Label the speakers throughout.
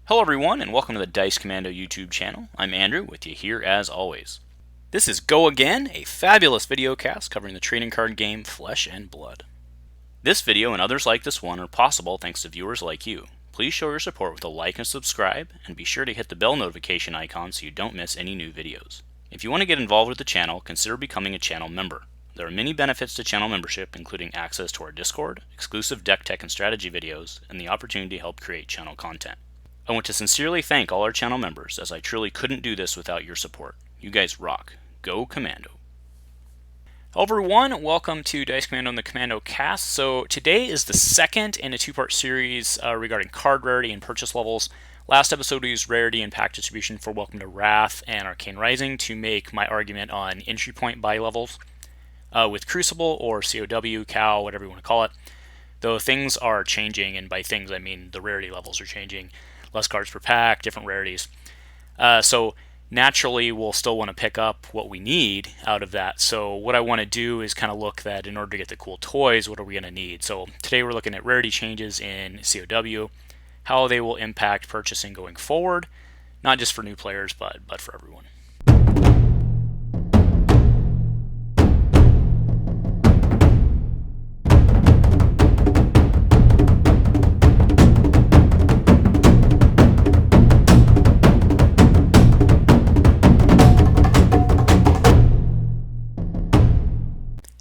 Speaker 1: Hello everyone, and welcome to the Dice Commando YouTube channel. I'm Andrew, with you here as always. This is Go Again, a fabulous video cast covering the trading card game Flesh and Blood. This video and others like this one are possible thanks to viewers like you. Please show your support with a like and subscribe, and be sure to hit the bell notification icon so you don't miss any new videos. If you want to get involved with the channel, consider becoming a channel member. There are many benefits to channel membership, including access to our Discord, exclusive deck tech and strategy videos, and the opportunity to help create channel content. I want to sincerely thank all our channel members, as I truly couldn't do this without your support. You guys rock. Go Commando. Hello everyone, welcome to Dice Commando and the Commando Cast. So today is the second in a two-part series regarding card rarity and purchase levels. Last episode we used rarity and pack distribution for Welcome to Wrath and Arcane Rising to make my argument on entry point buy levels. With Crucible or COW, COW, whatever you want to call it, though things are changing, and by things I mean the rarity levels are changing. Less cards per pack, different rarities. So naturally, we'll still want to pick up what we need out of that. So what I want to do is kind of look that in order to get the cool toys, what are we going to need? So today we're looking at rarity changes in COW, how they will impact purchasing going forward, not just for new players, but for everyone.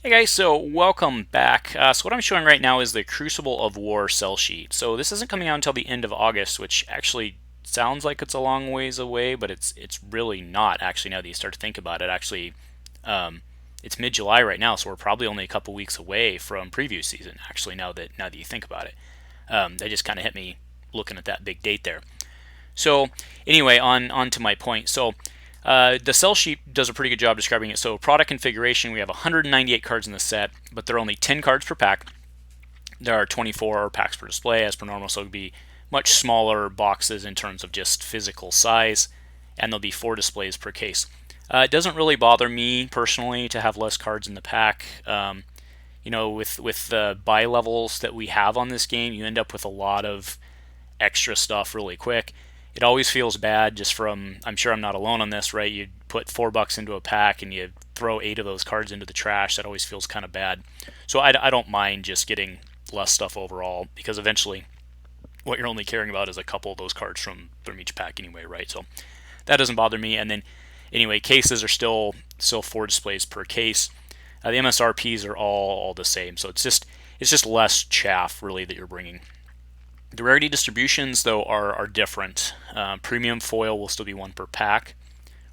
Speaker 1: Hey guys, so welcome back. So what I'm showing right now is the Crucible of War sell sheet. So this isn't coming out until the end of August, which actually sounds like it's a long ways away, but it's really not. Actually, now that you start to think about it, actually, it's mid-July right now, so we're probably only a couple weeks away from preview season. Actually, now that you think about it, that just kind of hit me looking at that big date there. So anyway, on to my point. So the sell sheet does a pretty good job describing it. So product configuration, we have 198 cards in the set, but there are only 10 cards per pack. There are 24 packs per display as per normal, so it would be much smaller boxes in terms of just physical size, and there'll be 4 displays per case. It doesn't really bother me personally to have less cards in the pack. You know, with the buy levels that we have on this game, you end up with a lot of extra stuff really quick. It always feels bad just from, I'm sure I'm not alone on this, right? You put $4 into a pack and you throw 8 of those cards into the trash. That always feels kind of bad. So I don't mind just getting less stuff overall, because eventually what you're only caring about is a couple of those cards from each pack anyway, right? So that doesn't bother me. And then anyway, cases are still 4 displays per case. The MSRPs are all the same. So it's just less chaff really that you're bringing. The rarity distributions, though, are different. Premium foil will still be 1 per pack.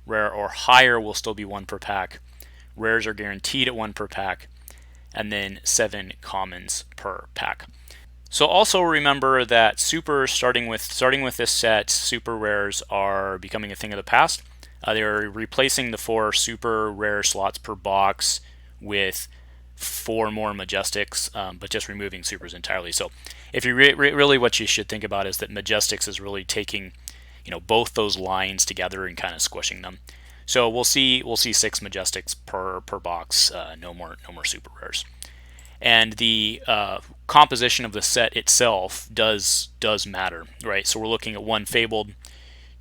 Speaker 1: Rare or higher will still be 1 per pack. Rares are guaranteed at 1 per pack. And then 7 commons per pack. So also remember that super, starting with this set, super rares are becoming a thing of the past. They're replacing the 4 super rare slots per box with 4 more Majestics, but just removing supers entirely. So if you really what you should think about is that Majestics is really taking, you know, both those lines together and kind of squishing them. So we'll see 6 Majestics per box, no more super rares. And the composition of the set itself does matter, right? So we're looking at 1 Fabled,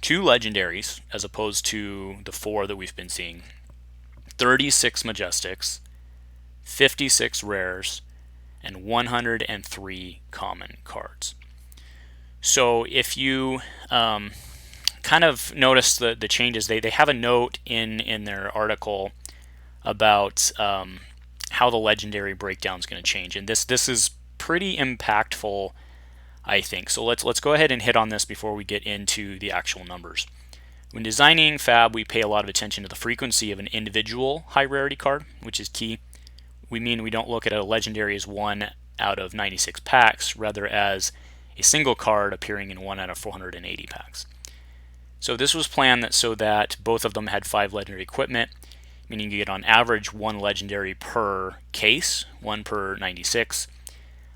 Speaker 1: 2 Legendaries as opposed to the 4 that we've been seeing, 36 Majestics, 56 rares, and 103 common cards. So if you kind of notice the changes, they have a note in their article about how the legendary breakdown is going to change, and this is pretty impactful, I think. So let's go ahead and hit on this before we get into the actual numbers. When designing Fab, we pay a lot of attention to the frequency of an individual high rarity card, which is key. We don't look at a legendary as 1 out of 96 packs, rather as a single card appearing in 1 out of 480 packs. So this was planned so that both of them had 5 legendary equipment, meaning you get on average 1 legendary per case, 1 per 96.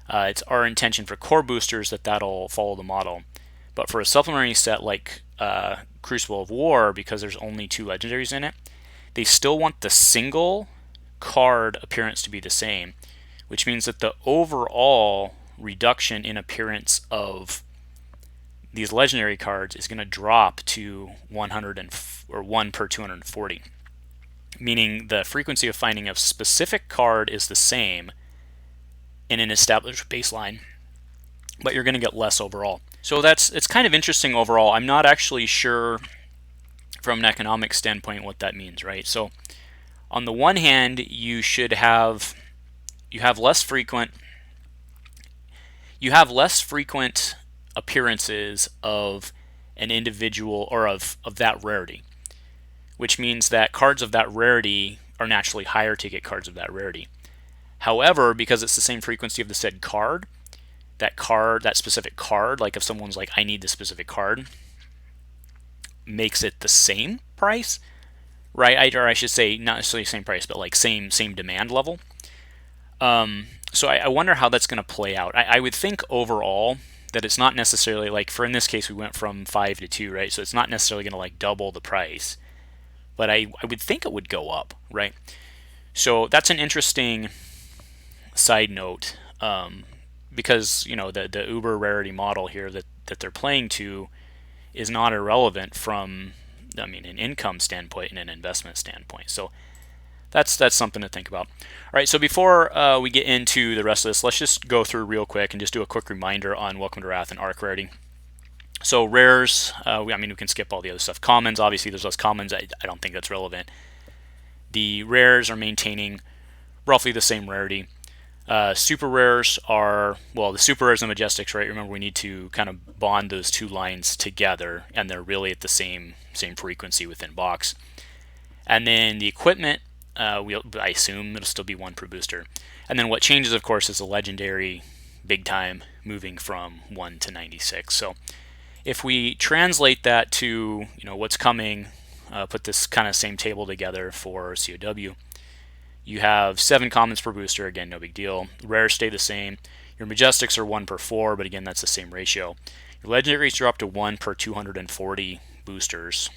Speaker 1: It's our intention for core boosters that'll follow the model. But for a supplementary set like Crucible of War, because there's only 2 legendaries in it, they still want the single card appearance to be the same, which means that the overall reduction in appearance of these legendary cards is going to drop to 100 or 1 per 240, meaning the frequency of finding a specific card is the same in an established baseline, but you're going to get less overall. So it's kind of interesting overall. I'm not actually sure from an economic standpoint what that means, right? So on the one hand, you have less frequent appearances of an individual or of that rarity, which means that cards of that rarity are naturally higher ticket cards of that rarity. However, because it's the same frequency of the said card, that specific card, like if someone's like, I need this specific card, makes it the same price, right? Or I should say, not necessarily same price, but like same demand level. So I wonder how that's going to play out. I would think overall that it's not necessarily like, for in this case, we went from 5 to 2, right? So it's not necessarily going to like double the price, but I would think it would go up, right? So that's an interesting side note, because the Uber rarity model here that they're playing to is not irrelevant from, an income standpoint and an investment standpoint. So that's something to think about. All right, so before we get into the rest of this, let's just go through real quick and just do a quick reminder on Welcome to Wrath and Arc Rarity. So rares, we can skip all the other stuff. Commons, obviously there's less commons. I don't think that's relevant. The rares are maintaining roughly the same rarity. Super rares are, the super rares and majestics, right? Remember, we need to kind of bond those two lines together, and they're really at the same frequency within box. And then the equipment, I assume it'll still be 1 per booster. And then what changes, of course, is the legendary big time moving from 1 to 96. So if we translate that to what's coming, put this kind of same table together for COW. You have 7 commons per booster, again, no big deal. Rares stay the same. Your majestics are 1 per 4, but again, that's the same ratio. Your legendaries drop to 1 per 240 boosters.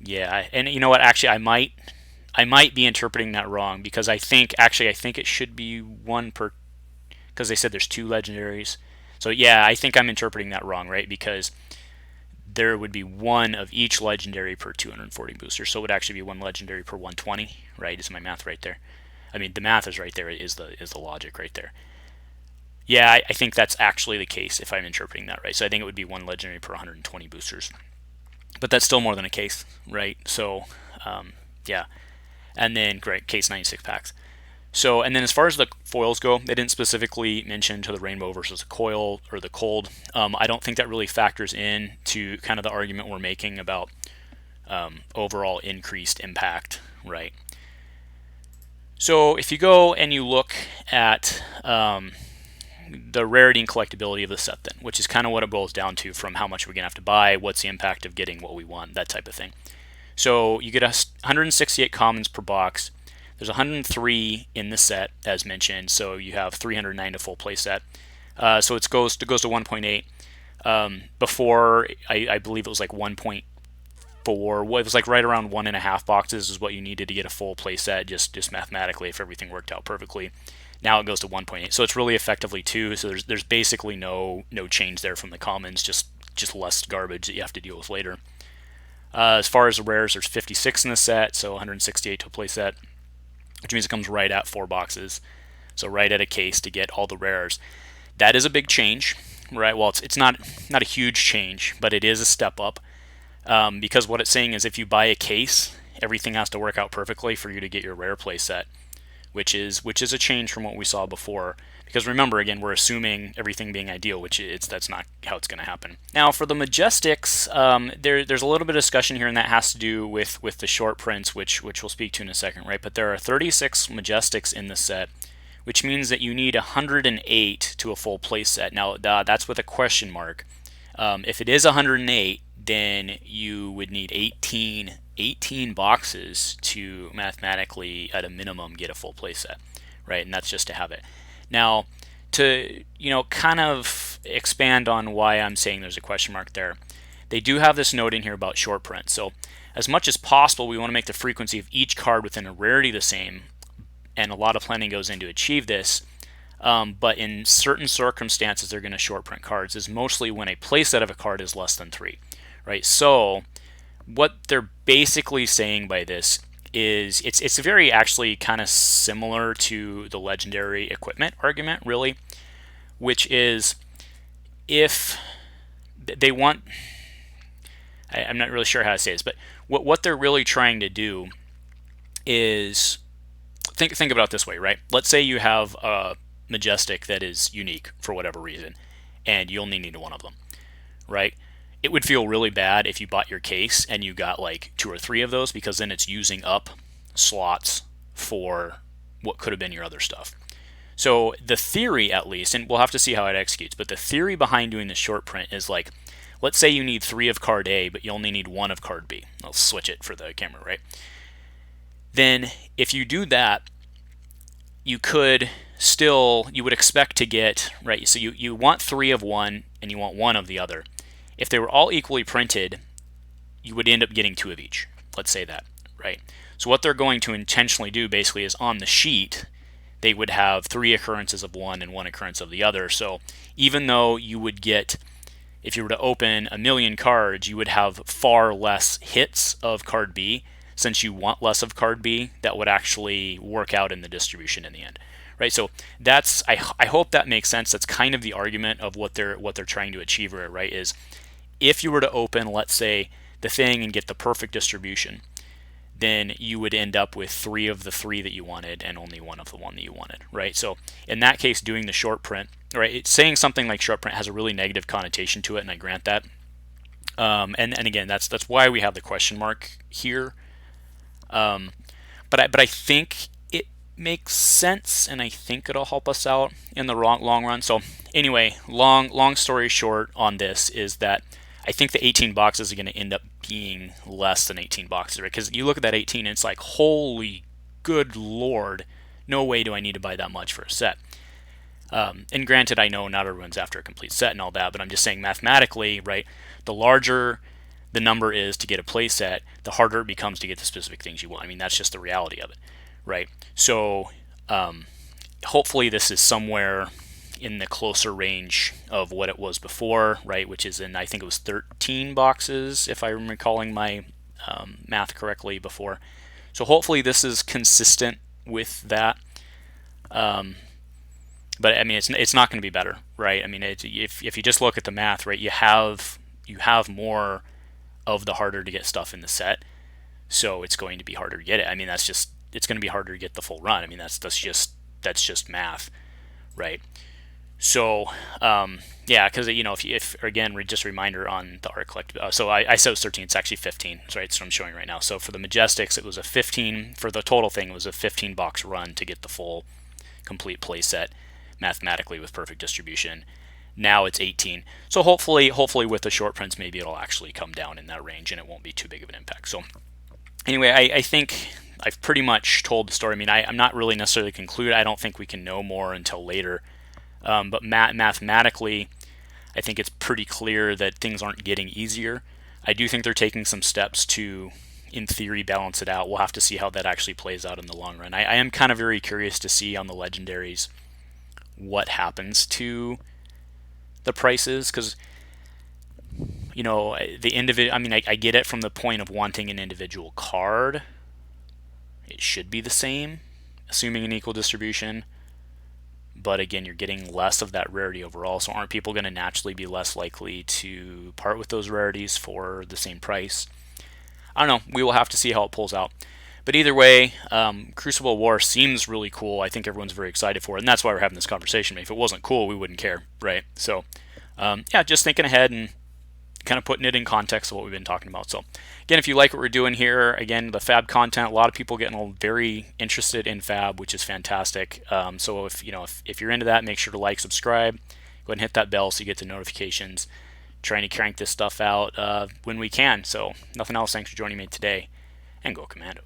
Speaker 1: Yeah, and you know what? Actually, I might be interpreting that wrong, because I think it should be 1 per, because they said there's 2 legendaries. So yeah, I think I'm interpreting that wrong, right? Because there would be 1 of each legendary per 240 boosters, so it would actually be 1 legendary per 120, right? Is my math right there? The math is right there. Is the logic right there? Yeah, I think that's actually the case if I'm interpreting that right. So I think it would be 1 legendary per 120 boosters, but that's still more than a case, right? So yeah, and then great case 96 packs. So, and then as far as the foils go, they didn't specifically mention to the rainbow versus the coil or the cold. I don't think that really factors in to kind of the argument we're making about overall increased impact, right? So if you go and you look at the rarity and collectability of the set then, which is kind of what it boils down to from how much we're going to have to buy, what's the impact of getting what we want, that type of thing. So you get 168 commons per box. There's 103 in the set, as mentioned, so you have 309 to full play set. So it goes to 1.8. Before, I believe it was like 1.4. It was like right around 1.5 boxes is what you needed to get a full play set, just mathematically, if everything worked out perfectly. Now it goes to 1.8, so it's really effectively 2. So there's basically no change there from the commons, just less garbage that you have to deal with later. As far as the rares, there's 56 in the set, so 168 to a play set, which means it comes right at 4 boxes, so right at a case to get all the rares. That is a big change, right? Well, it's not a huge change, but it is a step up, because what it's saying is if you buy a case, everything has to work out perfectly for you to get your rare play set, which is a change from what we saw before. Because remember, again, we're assuming everything being ideal, that's not how it's going to happen. Now, for the majestics, there's a little bit of discussion here, and that has to do with the short prints, which we'll speak to in a second, right? But there are 36 majestics in the set, which means that you need 108 to a full play set. Now, that's with a question mark. If it is 108, then you would need 18 boxes to mathematically, at a minimum, get a full play set, right? And that's just to have it. Now, to kind of expand on why I'm saying there's a question mark there, they do have this note in here about short print. So as much as possible, we want to make the frequency of each card within a rarity the same, and a lot of planning goes in to achieve this. But in certain circumstances, they're going to short print cards, is mostly when a playset of a card is less than 3, right? So what they're basically saying by this is it's very actually kind of similar to the legendary equipment argument, really, which is if they want, I'm not really sure how to say this, but what they're really trying to do is think about it this way, right? Let's say you have a Majestic that is unique for whatever reason, and you only need one of them, right? It would feel really bad if you bought your case and you got like 2 or 3 of those, because then it's using up slots for what could have been your other stuff. So the theory, at least, and we'll have to see how it executes, but the theory behind doing the short print is like, let's say you need 3 of card A, but you only need 1 of card B. I'll switch it for the camera, right? Then if you do that, you would expect to get, right, so you want 3 of one and you want 1 of the other. If they were all equally printed, you would end up getting 2 of each. Let's say that, right? So what they're going to intentionally do basically is on the sheet, they would have 3 occurrences of one and 1 occurrence of the other. So even though you would get, if you were to open a million cards, you would have far less hits of card B. Since you want less of card B, that would actually work out in the distribution in the end, right? So that's, I hope that makes sense. That's kind of the argument of what they're trying to achieve here, right? Is if you were to open, let's say, the thing and get the perfect distribution, then you would end up with 3 of the 3 that you wanted and only 1 of the 1 that you wanted, right? So in that case, doing the short print, right? It's saying something like short print has a really negative connotation to it, and I grant that. And again, that's why we have the question mark here. But I think it makes sense, and I think it'll help us out in the long run. So anyway, long story short on this is that I think the 18 boxes are going to end up being less than 18 boxes, right? Because you look at that 18 and it's like, holy good lord, no way do I need to buy that much for a set. And granted, I know not everyone's after a complete set and all that, but I'm just saying mathematically, right, the larger the number is to get a play set, the harder it becomes to get the specific things you want. I mean, that's just the reality of it, right? So hopefully this is somewhere in the closer range of what it was before, right, which is in, I think it was 13 boxes, if I'm recalling my math correctly before. So hopefully this is consistent with that. But I mean, it's not going to be better, right? I mean, if you just look at the math, right, you have more of the harder to get stuff in the set, so it's going to be harder to get it. I mean, it's going to be harder to get the full run. I mean, that's just math, right? So yeah, because if again, just a reminder on the art collect. So I said it was 13. It's actually 15. Right, that's what I'm showing right now. So for the Majestics, it was a 15. For the total thing, it was a 15 box run to get the full complete play set mathematically with perfect distribution. Now it's 18. So hopefully with the short prints, maybe it'll actually come down in that range and it won't be too big of an impact. So anyway, I think I've pretty much told the story. I mean, I'm not really necessarily conclude. I don't think we can know more until later. But mathematically, I think it's pretty clear that things aren't getting easier. I do think they're taking some steps to, in theory, balance it out. We'll have to see how that actually plays out in the long run. I am kind of very curious to see on the legendaries what happens to the prices, because the individual. I mean, I get it from the point of wanting an individual card. It should be the same, assuming an equal distribution. But again, you're getting less of that rarity overall, so aren't people going to naturally be less likely to part with those rarities for the same price? I don't know. We will have to see how it pulls out. But either way, Crucible of War seems really cool. I think everyone's very excited for it, and that's why we're having this conversation. If it wasn't cool, we wouldn't care, right? So, yeah, just thinking ahead and kind of putting it in context of what we've been talking about. So, again, if you like what we're doing here, again, the Fab content, a lot of people getting very interested in Fab, which is fantastic. So if you're into that, make sure to like, subscribe, go ahead and hit that bell so you get the notifications. Trying to crank this stuff out when we can. So, nothing else. Thanks for joining me today, and go Commando.